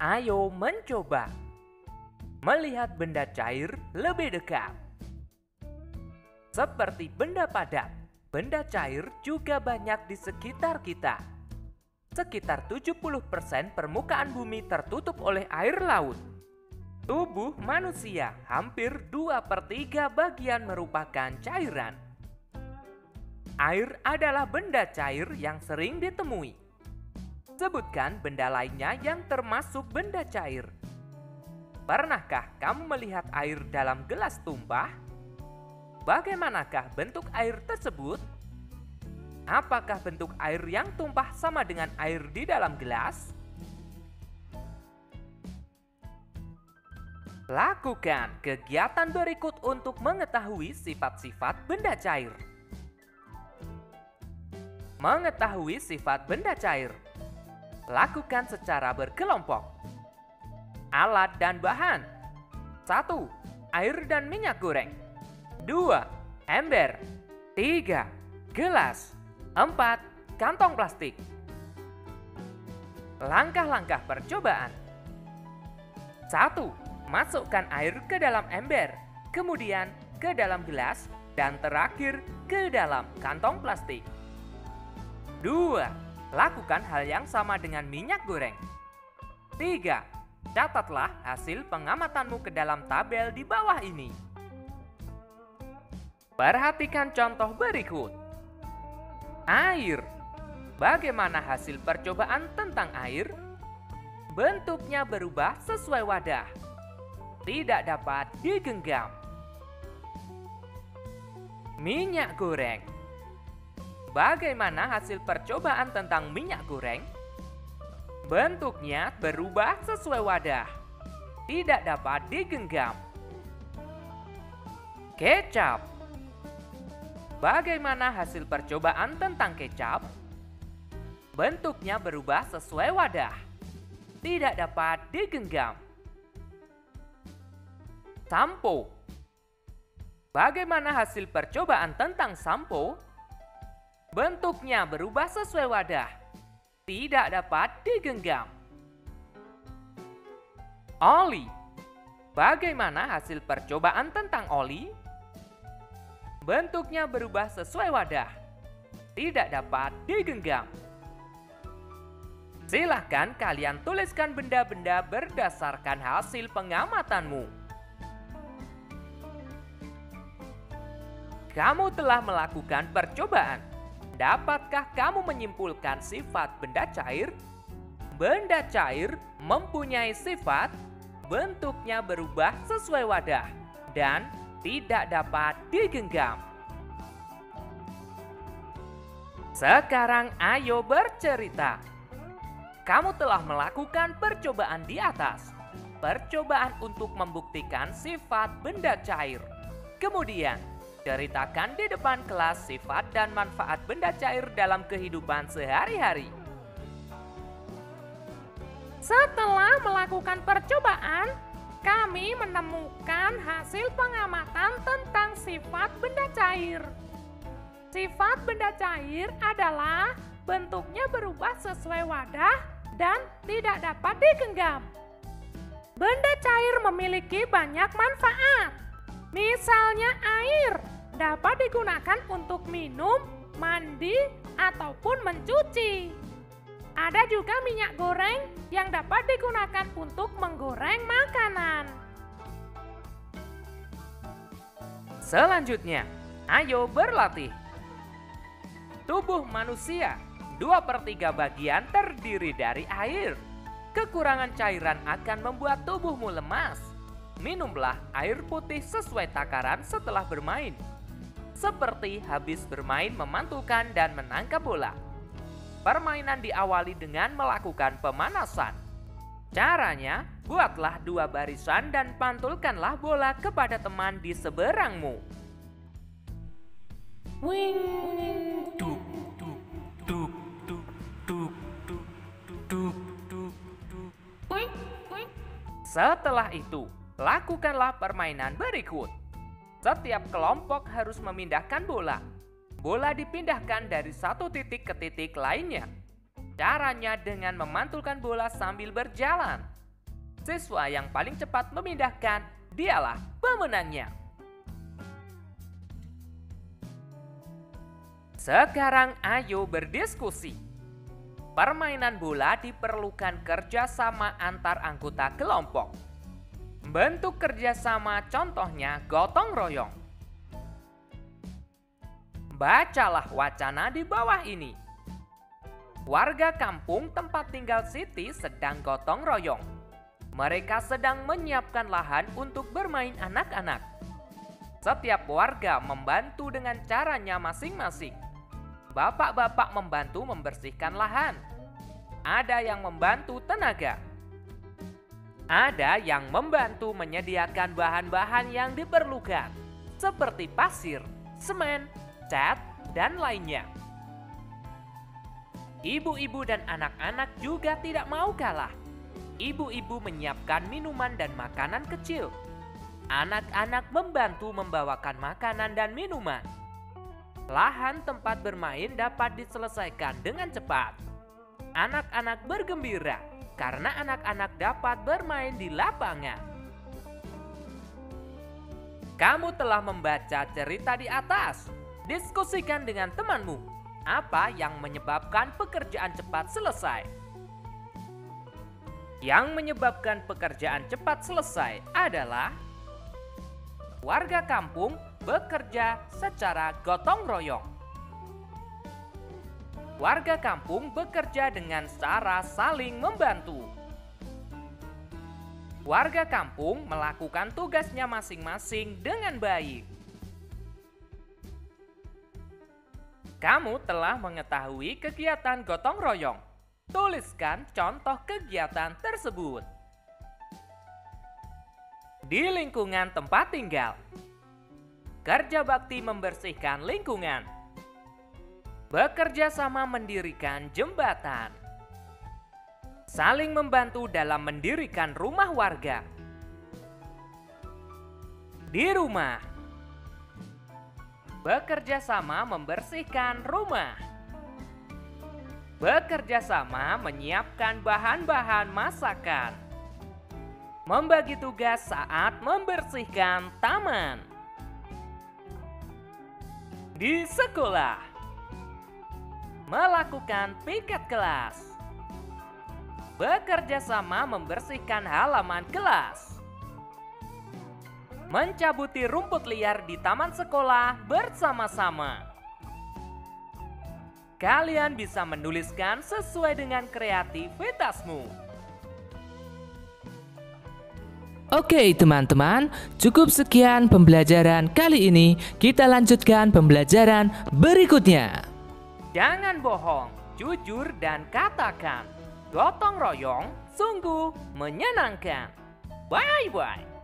Ayo mencoba melihat benda cair lebih dekat. Seperti benda padat, benda cair juga banyak di sekitar kita. Sekitar 70% permukaan bumi tertutup oleh air laut. Tubuh manusia hampir 2/3 bagian merupakan cairan. Air adalah benda cair yang sering ditemui. Sebutkan benda lainnya yang termasuk benda cair. Pernahkah kamu melihat air dalam gelas tumpah? Bagaimanakah bentuk air tersebut? Apakah bentuk air yang tumpah sama dengan air di dalam gelas? Lakukan kegiatan berikut untuk mengetahui sifat-sifat benda cair. Mengetahui sifat benda cair. Lakukan secara berkelompok. Alat dan bahan. 1. Air dan minyak goreng. 2. Ember. 3. Gelas. 4. Kantong plastik. Langkah-langkah percobaan. 1. Masukkan air ke dalam ember, kemudian ke dalam gelas, dan terakhir ke dalam kantong plastik. 2. Lakukan hal yang sama dengan minyak goreng. 3. Catatlah hasil pengamatanmu ke dalam tabel di bawah ini. Perhatikan contoh berikut. Air. Bagaimana hasil percobaan tentang air? Bentuknya berubah sesuai wadah. Tidak dapat digenggam. Minyak goreng. Bagaimana hasil percobaan tentang minyak goreng? Bentuknya berubah sesuai wadah. Tidak dapat digenggam. Kecap. Bagaimana hasil percobaan tentang kecap? Bentuknya berubah sesuai wadah. Tidak dapat digenggam. Sampo. Bagaimana hasil percobaan tentang sampo? Bentuknya berubah sesuai wadah. Tidak dapat digenggam. Oli. Bagaimana hasil percobaan tentang oli? Bentuknya berubah sesuai wadah. Tidak dapat digenggam. Silahkan kalian tuliskan benda-benda berdasarkan hasil pengamatanmu. Kamu telah melakukan percobaan. Dapatkah kamu menyimpulkan sifat benda cair? Benda cair mempunyai sifat bentuknya berubah sesuai wadah dan tidak dapat digenggam. Sekarang ayo bercerita. Kamu telah melakukan percobaan di atas. Percobaan untuk membuktikan sifat benda cair. Kemudian, ceritakan di depan kelas sifat dan manfaat benda cair dalam kehidupan sehari-hari. Setelah melakukan percobaan, kami menemukan hasil pengamatan tentang sifat benda cair. Sifat benda cair adalah bentuknya berubah sesuai wadah dan tidak dapat digenggam. Benda cair memiliki banyak manfaat. Misalnya air dapat digunakan untuk minum, mandi, ataupun mencuci. Ada juga minyak goreng yang dapat digunakan untuk menggoreng makanan. Selanjutnya, ayo berlatih. Tubuh manusia 2/3 bagian terdiri dari air. Kekurangan cairan akan membuat tubuhmu lemas. Minumlah air putih sesuai takaran setelah bermain. Seperti habis bermain memantulkan dan menangkap bola. Permainan diawali dengan melakukan pemanasan. Caranya, buatlah 2 barisan dan pantulkanlah bola kepada teman di seberangmu. Wing. Duk, duk, duk, duk, duk, duk, duk, duk, duk. Wing. Wing. Setelah itu, lakukanlah permainan berikut. Setiap kelompok harus memindahkan bola. Bola dipindahkan dari satu titik ke titik lainnya. Caranya dengan memantulkan bola sambil berjalan. Siswa yang paling cepat memindahkan, dialah pemenangnya. Sekarang ayo berdiskusi. Permainan bola diperlukan kerjasama antar anggota kelompok. Bentuk kerjasama contohnya gotong royong. Bacalah wacana di bawah ini. Warga kampung tempat tinggal Siti sedang gotong royong. Mereka sedang menyiapkan lahan untuk bermain anak-anak. Setiap warga membantu dengan caranya masing-masing. Bapak-bapak membantu membersihkan lahan. Ada yang membantu tenaga. Ada yang membantu menyediakan bahan-bahan yang diperlukan, seperti pasir, semen, cat, dan lainnya. Ibu-ibu dan anak-anak juga tidak mau kalah. Ibu-ibu menyiapkan minuman dan makanan kecil. Anak-anak membantu membawakan makanan dan minuman. Lahan tempat bermain dapat diselesaikan dengan cepat. Anak-anak bergembira karena anak-anak dapat bermain di lapangan. Kamu telah membaca cerita di atas. Diskusikan dengan temanmu. Apa yang menyebabkan pekerjaan cepat selesai? Yang menyebabkan pekerjaan cepat selesai adalah warga kampung bekerja secara gotong royong. Warga kampung bekerja dengan cara saling membantu. Warga kampung melakukan tugasnya masing-masing dengan baik. Kamu telah mengetahui kegiatan gotong royong. Tuliskan contoh kegiatan tersebut. Di lingkungan tempat tinggal. Kerja bakti membersihkan lingkungan. Bekerja sama mendirikan jembatan. Saling membantu dalam mendirikan rumah warga. Di rumah. Bekerja sama membersihkan rumah. Bekerja sama menyiapkan bahan-bahan masakan. Membagi tugas saat membersihkan taman. Di sekolah. Melakukan piket kelas. Bekerja sama membersihkan halaman kelas. Mencabuti rumput liar di taman sekolah bersama-sama. Kalian bisa menuliskan sesuai dengan kreativitasmu. Oke teman-teman, cukup sekian pembelajaran kali ini. Kita lanjutkan pembelajaran berikutnya. Jangan bohong, jujur dan katakan. Gotong royong sungguh menyenangkan. Bye-bye.